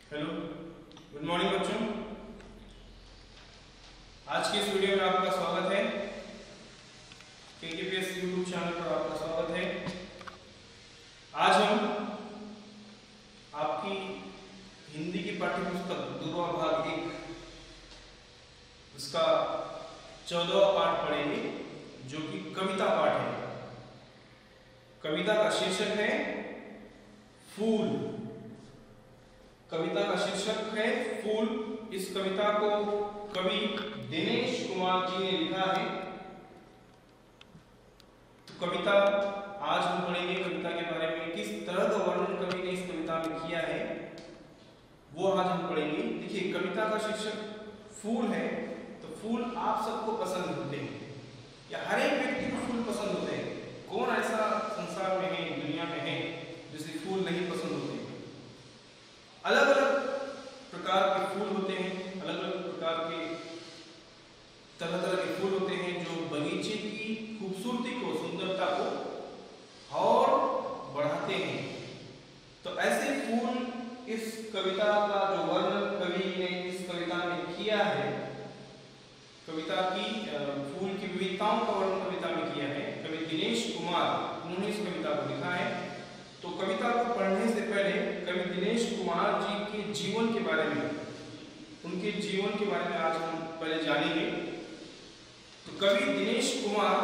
Hello, good morning बच्चों। आज की इस वीडियो में आपका स्वागत है। केकेपीएस यूट्यूब चैनल पर आपका स्वागत है। आज हम आपकी हिंदी की पाठ्यपुस्तक दूरवा भाग 1 उसका 14वां पाठ पढ़ेंगे, जो कि कविता पाठ है। कविता का शीर्षक है फूल। कविता का शीर्षक है फूल। इस कविता को कवि दिनेश कुमार जी ने लिखा है। तो कविता आज हम पढ़ेंगे। कविता के बारे में किस तरह का वर्णन कवि ने इस कविता में किया है वो आज हम पढ़ेंगे। देखिए, कविता का शीर्षक फूल है, तो फूल आप सबको पसंद होते हैं या हर एक व्यक्ति को फूल पसंद होते हैं। कौन ऐसा संसार में है, दुनिया में है, जिसे फूल नहीं पसंद होते? अलग अलग प्रकार के फूल होते हैं, अलग अलग प्रकार के तरह तरह के फूल होते हैं जो बगीचे की खूबसूरती को, सुंदरता को और बढ़ाते हैं। तो ऐसे फूल इस कविता का जो वर्णन कवि ने इस कविता में किया है, कविता की फूल की विविधताओं का वर्णन कविता में किया है कवि दिनेश कुमार, उन्होंने इस कविता को लिखा है। तो कविता को पढ़ने से पहले कवि दिनेश कुमार जी के जीवन के बारे में, उनके जीवन के बारे में आज हम पहले जानेंगे। तो कवि दिनेश कुमार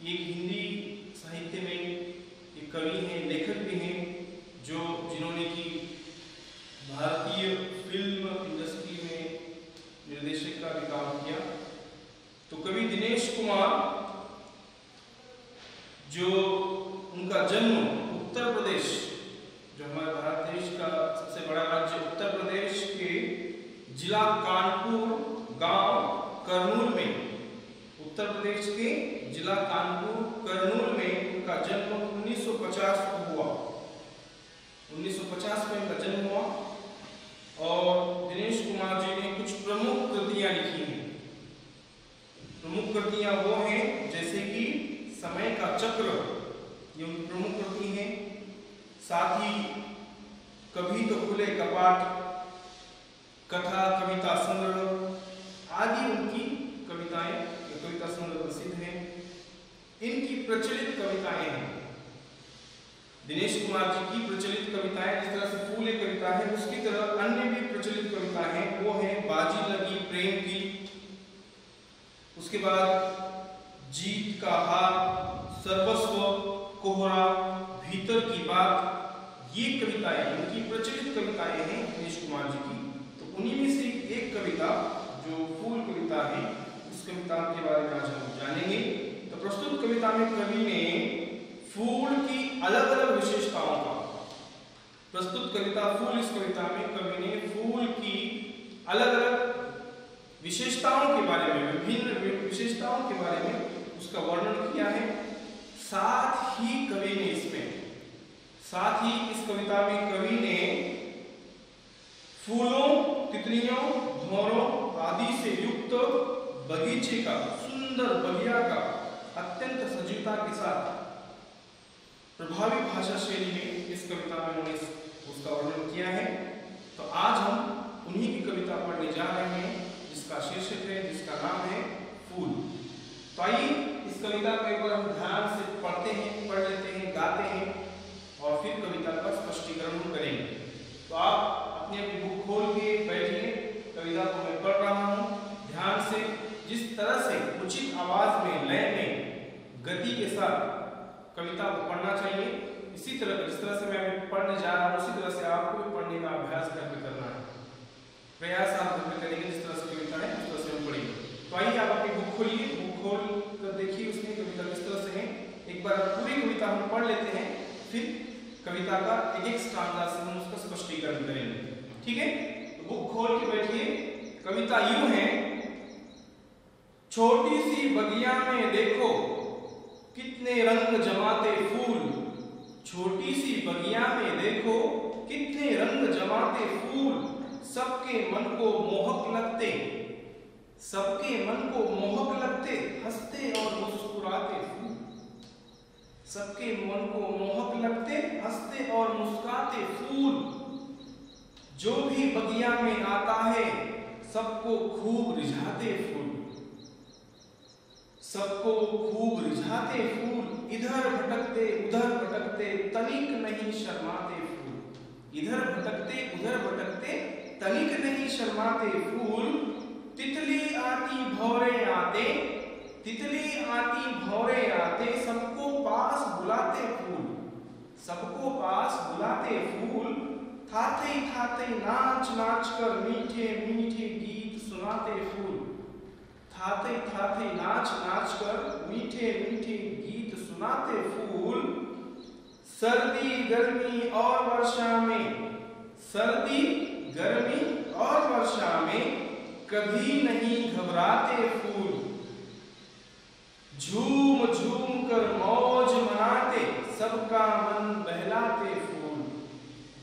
एक हिंदी साहित्य में एक कवि हैं, लेखक भी हैं, जिन्होंने की भारतीय फिल्म इंडस्ट्री में निर्देशक का भी काम किया। तो कवि दिनेश कुमार, जो उनका जन्म उत्तर प्रदेश, जो हमारे भारत देश का सबसे बड़ा राज्य उत्तर प्रदेश के जिला कानपुर गांव करनूल में, उत्तर प्रदेश के जिला कानपुर करनूल में उनका जन्म 1950 को हुआ। 1950 में उनका जन्म हुआ और दिनेश कुमार जी ने कुछ प्रमुख कृतियां लिखी हैं। प्रमुख कृतियां वो हैं जैसे कि समय का चक्र, ये उनकी प्रमुख कृति है। साथ ही कभी तो खुले कपाट, कथा कविता संग्रह आदि उनकी कविताएं, कविता संग्रह प्रसिद्ध हैं। इनकी प्रचलित कविताएं हैं, दिनेश कुमार जी की प्रचलित कविताएं। जिस तरह से फूल एक कविता है, उसकी तरह अन्य भी प्रचलित कविताएं हैं। वो है बाजी लगी प्रेम की, उसके बाद जीत का हार, सर्वस्व, कोहरा, भीतर की बात, ये कविताएं उनकी प्रचलित कविताएं हैं दिनेश कुमार जी की। तो उन्हीं में से एक कविता जो फूल कविता है, उस कविता के बारे में आज हम जानेंगे। तो प्रस्तुत कविता में कवि ने फूल की अलग अलग विशेषताओं का, प्रस्तुत कविता फूल, इस कविता में कवि ने फूल की अलग अलग विशेषताओं के बारे में, विभिन्न विशेषताओं के बारे में उसका वर्णन किया है। साथ ही कवि ने इस कविता में कवि ने फूलों, तितलियों, भंवरों आदि से युक्त बगीचे का, सुंदर बगिया का अत्यंत सजीवता के साथ प्रभावी भाषा शैली में इस कविता में उन्होंने उसका वर्णन किया है। तो आज हम उन्हीं की कविता पढ़ने जा रहे हैं, जिसका शीर्षक है, जिसका नाम है फूल। तो आइए इस कविता को एक बार हम ध्यान से पढ़ते हैं, पढ़ लेते हैं, गाते हैं और फिर कविता का स्पष्टीकरण करेंगे। तो आप अपनी अपनी बुक खोल के बैठिए। कविता को मैं पढ़ रहा हूँ ध्यान से। जिस तरह से उचित आवाज में, लय में, गति के साथ कविता को पढ़ना चाहिए, इसी तरह जिस तरह से मैं पढ़ने जा रहा हूँ, उसी तरह से आपको भी पढ़ने का अभ्यास करना है। प्रयास आप घर में करेंगे, जिस तरह से कविता है उस तरह से हम पढ़ेंगे। तो आइए आप अपनी बुक खोलिए, बुक खोल कर देखिए उसमें कविता किस तरह से है। एक बार पूरी कविता हम पढ़ लेते हैं, फिर कविता का एक एक स्टांजा से हम उसका स्पष्टीकरण करेंगे, ठीक है? तो बुक खोल के बैठिए। कविता यूं है। छोटी सी बगिया में देखो कितने रंग जमाते फूल, छोटी सी बगिया में देखो कितने रंग जमाते फूल, सबके मन को मोहक लगते, सबके मन को मोहक लगते, हंसते और मुस्कुराते फूल, सबके मन को मोहक लगते, हंसते और मुस्कुराते फूल, जो भी बगिया में आता है सबको खूब रिझाते फूल, सबको खूब रिझाते फूल, इधर भटकते उधर भटकते तनिक नहीं शर्माते फूल, इधर भटकते उधर भटकते तनिक नहीं शर्माते फूल। तितली आती भौरे आते, तितली आती भौरे आते सबको पास बुलाते फूल, सबको पास बुलाते फूल। थाते थाते नाच नाच कर मीठे मीठे गीत सुनाते फूल, थाते थाते नाच नाच कर मीठे मीठे गीत सुनाते फूल। सर्दी गर्मी और वर्षा में, सर्दी गर्मी और वर्षा में कभी नहीं घबराते फूल, झूम झूम कर मौज मनाते सबका मन बहलाते फूल,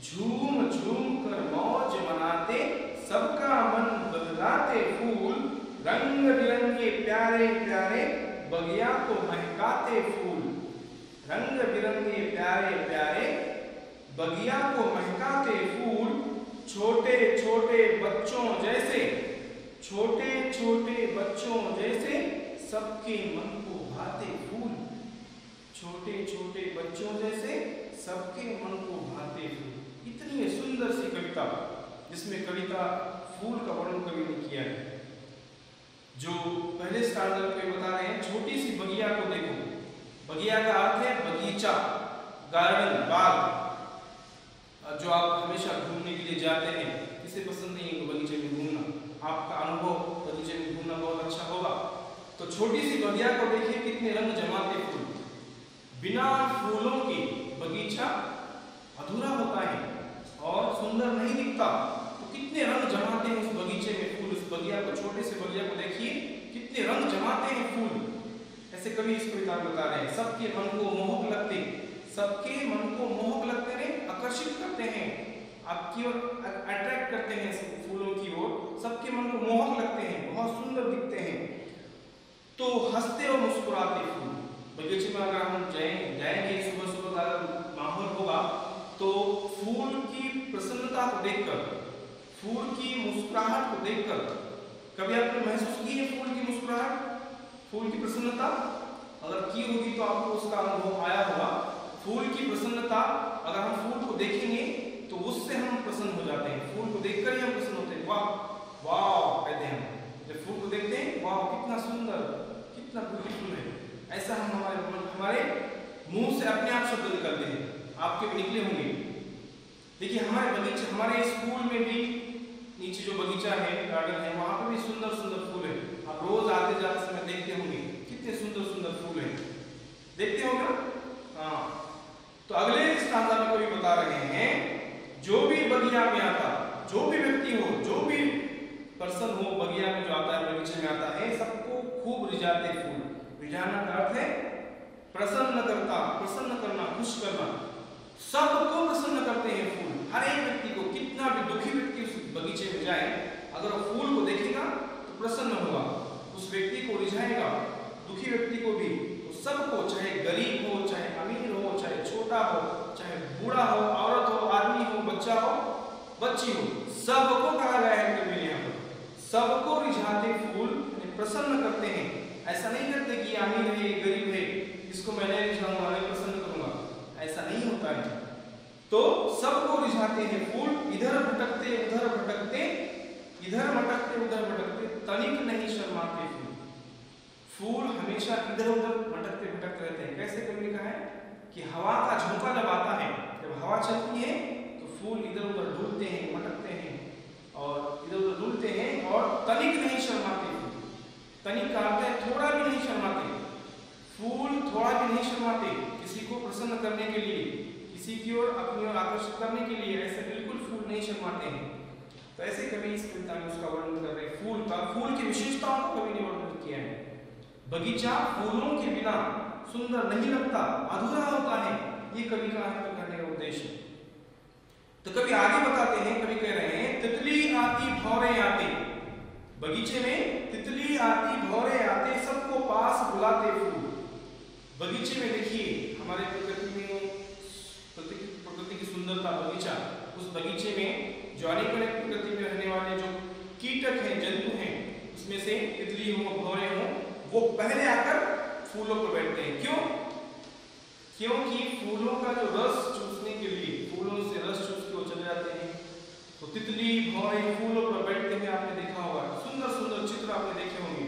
झूम झूम कर मौज मनाते सबका मन बहलाते फूल। रंग बिरंगे प्यारे प्यारे बगिया को महकाते फूल, रंग बिरंगे प्यारे प्यारे बगिया को महकाते फूल। छोटे छोटे बच्चों जैसे, छोटे छोटे बच्चों जैसे सबके मन को भाते फूल, छोटे छोटे बच्चों जैसे सबके मन को भाते फूल। इतनी सुंदर सी कविता जिसमें कविता फूल का वर्णन कवि ने किया है। जो पहले स्टांजा पे बता रहे हैं, छोटी सी बगिया को देखो, बगिया का अर्थ है बगीचा, गार्डन, बाग। जो आप हमेशा घूमने के लिए जाते हैं, किसे पसंद नहीं है बगीचे में घूमना, आपका अनुभव बगीचे में घूमना बहुत अच्छा होगा। तो छोटी सी बगिया को देखिए कितने रंग जमाते फूल, बिना फूलों के बगीचा अधूरा होता है और सुंदर नहीं दिखता। तो कितने रंग जमाते हैं उस बगीचे में फूल, उस बगिया को, छोटे से बगिया को देखिए कितने रंग जमाते हैं फूल। ऐसे कवि इस कविता में बता रहे हैं, सबके मन को मोहक लगते, सबके मन को मोहक लगते हैं, आकर्षित करते हैं, आपकी ओर अट्रैक्ट करते हैं फूलों की ओर, सबके मन को मोहक लगते हैं, बहुत सुंदर दिखते हैं। तो हंसते और मुस्कुराते फूल, बगीचे में अगर हम जाएंगे सुबह सुबह अगर माहौल होगा तो फूल की प्रसन्नता को देखकर, फूल की मुस्कुराहट को देखकर, कभी आपने महसूस की है फूल की मुस्कुराहट, फूल की प्रसन्नता? अगर की होगी तो आपको उसका अनुभव आया होगा। फूल की प्रसन्नता, अगर हम फूल को देखेंगे तो उससे हम प्रसन्न हो जाते हैं, फूल को देखकर ही हम प्रसन्न होते हैं। वाह वाह कहते हैं हम, जब फूल को देखते हैं, वाह कितना सुंदर, कितना ब्यूटीफुल है, ऐसा हम हमारे मुंह से अपने आप शब्द निकलते हैं, आपके भी निकले होंगे। देखिए हमारे बगीचे, हमारे स्कूल में भी नीचे जो बगीचा है, गार्डन है, वहां पर भी सुंदर सुंदर फूल है। आप रोज आते जाते समय देखते होंगे कितने सुंदर सुंदर फूल है, देखते होंगे ना? हाँ। तो अगले स्टांजा में कवि बता रहे हैं, जो भी बगिया में आता, जो भी व्यक्ति हो, जो भी पर्सन हो बगिया में जो आता है, बगीचे में आता है, सबको खूब रिझाते फूल। रिझाना का अर्थ है प्रसन्न करता, प्रसन्न करना, खुश करना, सबको प्रसन्न करते हैं फूल। हर एक व्यक्ति को, कितना भी दुखी व्यक्ति उस बगीचे में जाए, अगर वो फूल को देखेगा तो प्रसन्न होगा, उस व्यक्ति को रिझाएगा, दुखी व्यक्ति को भी, तो सबको, चाहे गरीब हो, चाहे अमीर हो, चाहे छोटा हो, चाहे बूढ़ा हो, औरत हो, आदमी हो, बच्चा हो, बच्ची हो, सबको कहा गया है कवि ने यहाँ पर, सबको रिझाते फूल, प्रसन्न करते हैं। ऐसा नहीं करते कि अमीर है, गरीब है, इसको मैं नहीं रिझाऊंगा, मैं प्रसन्न करूंगा, ऐसा नहीं होता है। तो सबको रिझाते हैं फूल, इधर भटकते उधर भटकते, इधर भटकते उधर भटकते तनिक नहीं शर्माते फूल। फूल हमेशा इधर उधर भटकते भटकते रहते हैं। कैसे कवि ने कहा है कि हवा का झोंका जब आता है, जब हवा चलती है तो फूल इधर उधर डूलते हैं, भटकते हैं और इधर उधर डूलते हैं, और तनिक नहीं शर्माते फूल। तनिक का अर्थ है थोड़ा भी नहीं शर्माते, फूल थोड़ा भी नहीं शर्माते, किसी को प्रसन्न करने के लिए, किसी की ओर अपनी ओर आकर्षित करने के लिए, ऐसे बिल्कुल फूल नहीं शर्माते हैं। तो ऐसे कवि इस कविता में उसका वर्णन कर रहे हैं, फूल का, फूल की विशेषताओं को कवि ने वर्णन किया है। बगीचा फूलों के बिना सुंदर नहीं लगता, अधूरा होता है, ये कवि का यहाँ पर करने का उद्देश्य है। तो कवि आगे बताते हैं, कवि कह रहे हैं, तितली आती भौरे आते, बगीचे में तितली आती भौरे आते सबको पास बुलाते फूल। बगीचे में देखिए हमारे प्रकृति में, प्रकृति की सुंदरता, बगीचा, उस बगीचे में जो अनेक प्रकृति में रहने वाले जो कीटक हैं, जंतु हैं, उसमें से तितली हो, भौरे हो, वो पहले आकर फूलों पर बैठते हैं। क्यों? क्योंकि फूलों का जो रस चूसने के लिए, फूलों से रस चूस के वो चले जाते हैं। तो तितली, भौरे फूलों पर बैठते हैं, आपने देखा होगा, सुंदर सुंदर चित्र आपने देखे होंगे।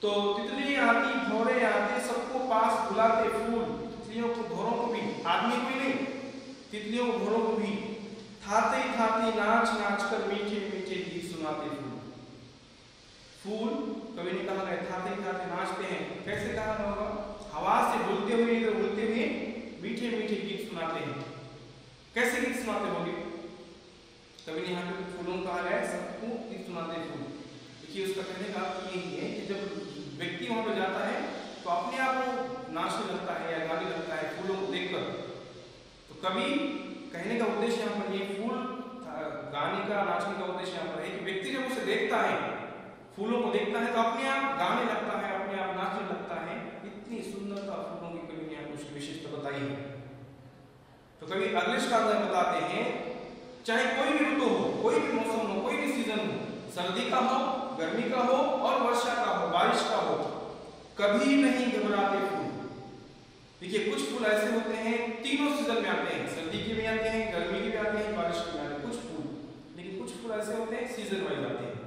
तो तितली आती, भौरे आते, सबको पास बुलाते, फूल, तितलियों को, भौरों को भी, आदमी को ही नहीं, तितलियों को, भौरों को भी थाते थाते नाच नाच कर मीठे मीठे गीत सुनाते फूल। फूल कभी ने कहा गया थाते थाते नाचते हैं, कैसे कहा होगा? हवा से बोलते हुए, इधर बोलते हुए मीठे मीठे गीत सुनाते हैं। कैसे गीत सुनाते होंगे? कभी ने यहाँ पे फूलों को कहा गया सबको गीत सुनाते फूल। देखिए उसका कहने का अर्थ यही है कि जब व्यक्ति वहां पर जाता है तो अपने आप वो नाचने लगता है या गाने लगता है फूलों को देखकर। तो कभी कहने का उद्देश्य यहाँ पर ये फूल गाने का, नाचने का उद्देश्य यहाँ पर है कि व्यक्ति जब उसे देखता है, फूलों को देखता है, तो अपने आप गाने लगता है, अपने आप नाचने लगता है। इतनी सुंदरता फूलों की कवि ने यहाँ कुछ विशेषता बताई है। तो कभी अगले श्लोक में बताते हैं, चाहे कोई भी ऋतु हो, कोई भी मौसम हो, कोई भी सीजन हो, सर्दी का हो, गर्मी का हो और वर्षा का हो, बारिश का हो, कभी नहीं घबराते फूल। देखिए कुछ फूल ऐसे होते हैं तीनों सीजन में आते हैं, सर्दी के भी आते हैं, गर्मी के भी आते हैं, बारिश के भी आते हैं कुछ फूल, लेकिन कुछ फूल ऐसे होते हैं सीजन वाइज आते हैं।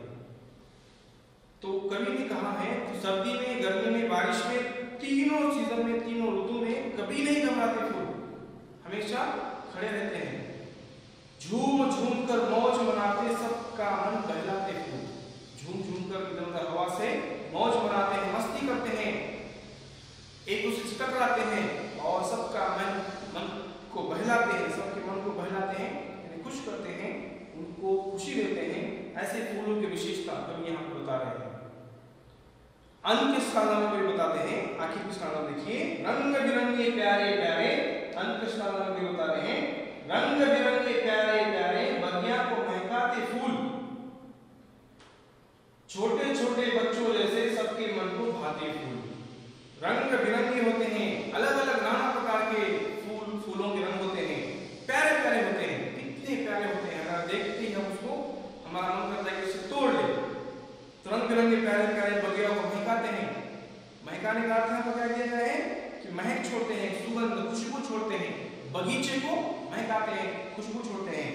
तो कवि ने कहा है तो सर्दी में, गर्मी में, बारिश में, तीनों सीजन में, तीनों ऋतु में कभी नहीं घबराते फूल, हमेशा खड़े रहते हैं। झूम झूम कर मौज मनाते, सबका मन बहलाते फूल। झूम झूम कर इधर उधर हवा से मौज मनाते हैं, मस्ती करते हैं, एक दूसरे से टकराते हैं और सबका मन को बहलाते हैं, सबके मन को बहलाते हैं, यानी खुश करते हैं, उनको खुशी देते हैं। ऐसे फूलों की विशेषता कवि यहाँ पर बता रहे हैं। अंत के स्थान में कवि बताते हैं, आखिर के स्थान में देखिए, रंग बिरंगे प्यारे प्यारे, अंत के स्थान में कवि बता रहे हैं, रंग बिरंगे प्यारे प्यारे बगिया को महकाते फूल, छोटे छोटे बच्चों जैसे सबके मन को भाते फूल। रंग बिरंगे होते हैं, अलग अलग नाना प्रकार के फूल, फूलों के रंग होते हैं, प्यारे प्यारे होते हैं, कितने प्यारे होते हैं, अगर देखते ही हम उसको हमारा मन करता है कि इसे तोड़ ले। तो रंग बिरंगे प्यारे प्यारे बगिया को महकाते हैं। महकाने का अर्थ है क्या किया गया है कि महक छोड़ते हैं, सुगंध, खुशबू छोड़ते हैं, बगीचे को महकाते हैं, खुशबू छोड़ते हैं,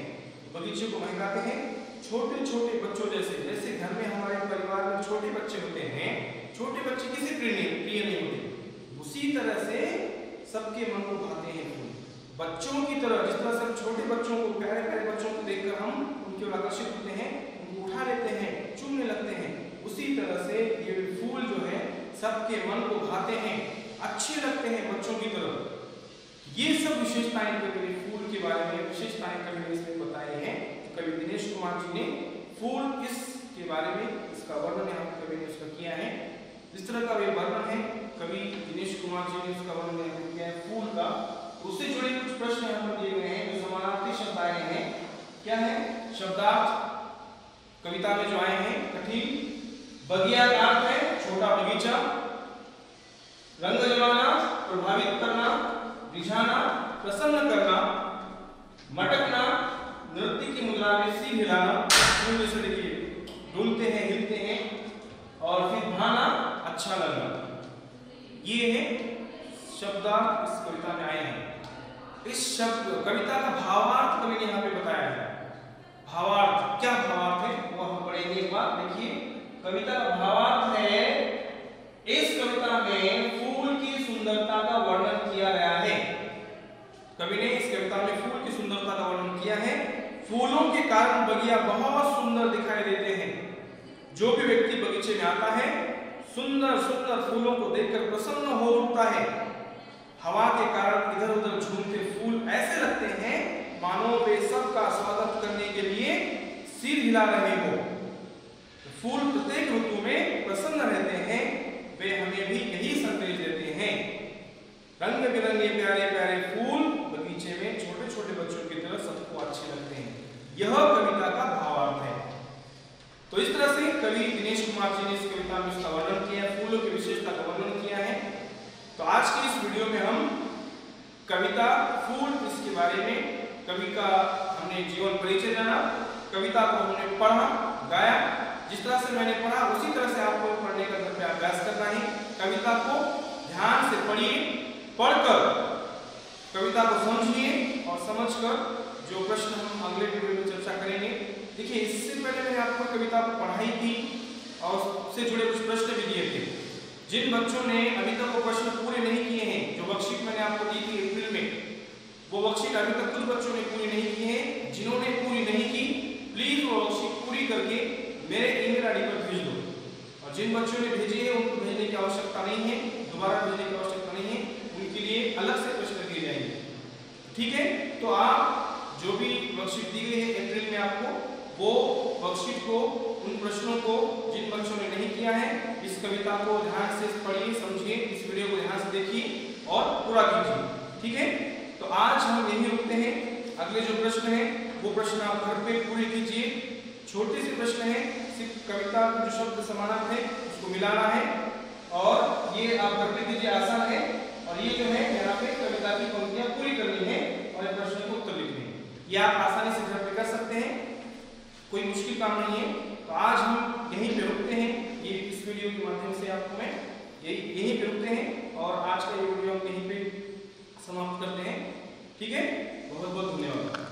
बगीचे को महकाते हैं। छोटे छोटे बच्चों जैसे, जैसे घर में हमारे परिवार में छोटे बच्चे होते हैं, छोटे बच्चे किसी प्रिय नहीं होते, उसी तरह से सबके मन को भाते हैं फूल। बच्चों की तरह, जिस तरह से छोटे बच्चों को, प्यारे प्यारे बच्चों को देखकर हम उनके ओर आकर्षित होते हैं, उनको उठा लेते हैं, चूमने लगते हैं, उसी तरह से ये फूल जो है सबके मन को भाते हैं, अच्छे लगते हैं बच्चों की तरह। ये सब विशेषताएं कवि फूल के बारे में, विशेषताएं कवि ने इसमें बताई हैं। कवि दिनेश कुमार जी ने फूल इसके बारे में, इसका वर्णन यहाँ कवि ने उसका किया है। इस तरह का वे वर्णन है, कवि दिनेश कुमार जी ने उसका वर्णन किया है फूल का। उससे जुड़े कुछ प्रश्न यहाँ पर दिए गए हैं, जो समानार्थी शब्द आए हैं। क्या है? शब्दार्थ कविता में जो आए हैं कठिन। बगिया का अर्थ है छोटा बगीचा, रंग जमाना, प्रभावित करना, रिझाना, प्रसन्न करना, मटकना, नृत्य की मुद्रा में सिर हिलाना, फूल जैसे देखिए डुलते हैं, हिलते हैं, और फिर भाना, अच्छा लगना। ये है शब्दार्थ इस कविता में आए हैं। इस शब्द कविता का भावार्थ कवि ने यहाँ पे बताया है। भावार्थ, क्या भावार्थ है वो हम पढ़ेंगे एक बार। देखिए कविता का भावार्थ है, इस कविता में फूल की सुंदरता का वर्णन किया गया है। कवि ने इस कविता में फूल की सुंदरता का वर्णन किया है। फूलों के कारण बगिया बहुत सुंदर दिखाई देते हैं। जो भी व्यक्ति बगीचे में आता है, सुंदर सुंदर फूलों को देखकर प्रसन्न हो उठता है। हवा के कारण इधर उधर झूमते फूल ऐसे लगते हैं मानो वे सबका स्वागत करने के लिए सिर हिला रहे हो। फूल प्रत्येक ऋतु में प्रसन्न रहते हैं, वे हमें भी यही संदेश देते हैं। रंग बिरंगे प्यारे प्यारे फूल बगीचे में छोटे छोटे बच्चों की तरह सबको अच्छे लगते हैं। यह कविता का भावार्थ है। तो इस तरह से कवि दिनेश कुमार जी ने इस कविता में इसका वर्णन किया है, फूलों की विशेषता का वर्णन किया है। तो आज की इस वीडियो में हम कविता फूल इसके बारे में कवि का हमने जीवन परिचय जाना, कविता को हमने पढ़ा, गाया। जिस तरह से मैंने पढ़ा उसी तरह से आपको पढ़ने का घर पे अभ्यास करना है। कविता को ध्यान से पढ़िए, पढ़कर कविता को समझिए और समझकर जो प्रश्न हम अगले वीडियो में चर्चा करेंगे। देखिए, इससे पहले मैंने आपको कविता पढ़ाई थी और उससे जुड़े कुछ प्रश्न भी दिए थे। जिन बच्चों ने अभी तक वो प्रश्न पूरे नहीं किए हैं, जो वर्कशीट मैंने आपको दी थी अप्रैल में, वो वर्कशीट अभी तक कुछ बच्चों ने पूरी नहीं की है। जिन्होंने पूरी नहीं की, प्लीज वो वर्कशीट पूरी करके मेरे ईमेल आईडी पर भेज दो। और जिन बच्चों ने भेजी है उनको भेजने की आवश्यकता नहीं है, दोबारा भेजने की आवश्यकता नहीं है, उनके लिए अलग से प्रश्न दिए जाएंगे। ठीक है, तो आप जो भी वर्कशीट दी गई है अप्रैल में आपको, वो वर्कशीट को, उन प्रश्नों को जिन बच्चों ने नहीं किया है, इस कविता को ध्यान से पढ़िए, समझिए, इस वीडियो को ध्यान से देखिए और पूरा कीजिए। ठीक है, तो आज हम यही रुकते हैं। अगले जो प्रश्न है वो प्रश्न आप घर पे पूरे कीजिए। छोटे से प्रश्न है, सिर्फ कविता के जो शब्द समानार्थ है उसको मिलाना है और ये आप घर पे कीजिए, आसान है। और ये जो है यहाँ पे कविता की पंक्तियां पूरी करनी है और इस प्रश्न को उत्तर लिखने हैं। ये आप आसानी से घर पे कर सकते हैं, कोई मुश्किल काम नहीं है। तो आज हम यहीं पे रुकते हैं। ये इस वीडियो के माध्यम से आपको मैं यहीं पे रुकते हैं और आज का ये वीडियो हम यहीं पे समाप्त करते हैं। ठीक है, बहुत बहुत धन्यवाद।